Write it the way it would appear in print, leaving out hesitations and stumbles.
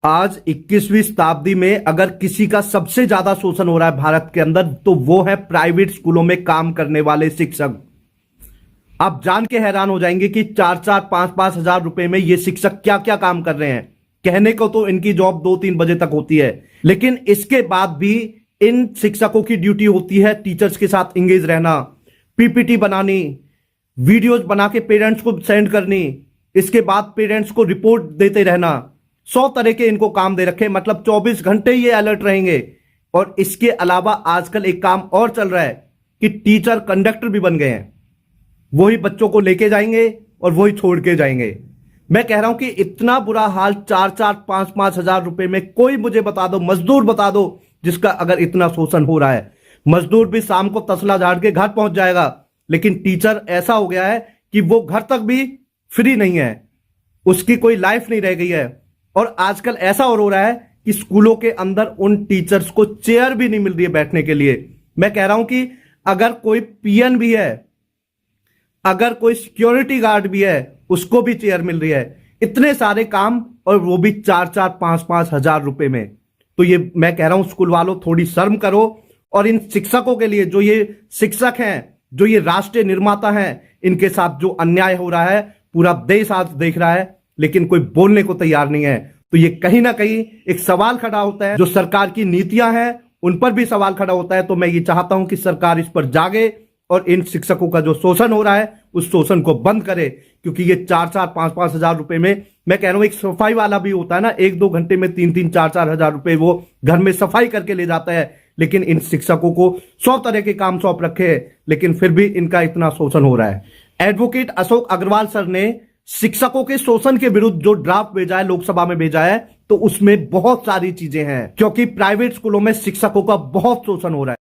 आज 21वीं शताब्दी में अगर किसी का सबसे ज्यादा शोषण हो रहा है भारत के अंदर तो वो है प्राइवेट स्कूलों में काम करने वाले शिक्षक। आप जान के हैरान हो जाएंगे कि 4-4 5-5 हजार रुपए में ये शिक्षक क्या क्या काम कर रहे हैं। कहने को तो इनकी जॉब 2-3 बजे तक होती है, लेकिन इसके बाद भी इन शिक्षकों की ड्यूटी होती है टीचर्स के साथ इंगेज रहना, पीपीटी बनानी, वीडियोज बना के पेरेंट्स को सेंड करनी, इसके बाद पेरेंट्स को रिपोर्ट देते रहना। 100 तरह के इनको काम दे रखे, मतलब 24 घंटे ये अलर्ट रहेंगे। और इसके अलावा आजकल एक काम और चल रहा है कि टीचर कंडक्टर भी बन गए हैं। वही बच्चों को लेके जाएंगे और वही छोड़ के जाएंगे। मैं कह रहा हूं कि इतना बुरा हाल 4-4 5-5 हजार रुपए में कोई मुझे बता दो, मजदूर बता दो जिसका अगर इतना शोषण हो रहा है। मजदूर भी शाम को तसला झाड़ के घर पहुंच जाएगा, लेकिन टीचर ऐसा हो गया है कि वो घर तक भी फ्री नहीं है, उसकी कोई लाइफ नहीं रह गई है। और आजकल ऐसा और हो रहा है कि स्कूलों के अंदर उन टीचर्स को चेयर भी नहीं मिल रही है बैठने के लिए। मैं कह रहा हूं कि अगर कोई पीएन भी है, अगर कोई सिक्योरिटी गार्ड भी है, उसको भी चेयर मिल रही है। इतने सारे काम और वो भी 4-4 5-5 हजार रुपए में। तो ये मैं कह रहा हूं स्कूल वालों, थोड़ी शर्म करो। और इन शिक्षकों के लिए, जो ये शिक्षक हैं, जो ये राष्ट्रीय निर्माता हैं, इनके साथ जो अन्याय हो रहा है पूरा देश आज देख रहा है, लेकिन कोई बोलने को तैयार नहीं है। तो ये कहीं ना कहीं एक सवाल खड़ा होता है। जो सरकार की नीतियां हैं उन पर भी सवाल खड़ा होता है। तो मैं ये चाहता हूं कि सरकार इस पर जागे और इन शिक्षकों का जो शोषण हो रहा है उस शोषण को बंद करे। क्योंकि ये 4-4 5-5 हजार रुपए में, मैं कह रहा हूं एक सफाई वाला भी होता है ना, 1-2 घंटे में 3-3 4-4 हजार रुपए वो घर में सफाई करके ले जाता है। लेकिन इन शिक्षकों को 100 तरह के काम सौंप रखे हैं, लेकिन फिर भी इनका इतना शोषण हो रहा है। एडवोकेट अशोक अग्रवाल सर ने शिक्षकों के शोषण के विरुद्ध जो ड्राफ्ट भेजा है, लोकसभा में भेजा है, तो उसमें बहुत सारी चीजें हैं, क्योंकि प्राइवेट स्कूलों में शिक्षकों का बहुत शोषण हो रहा है।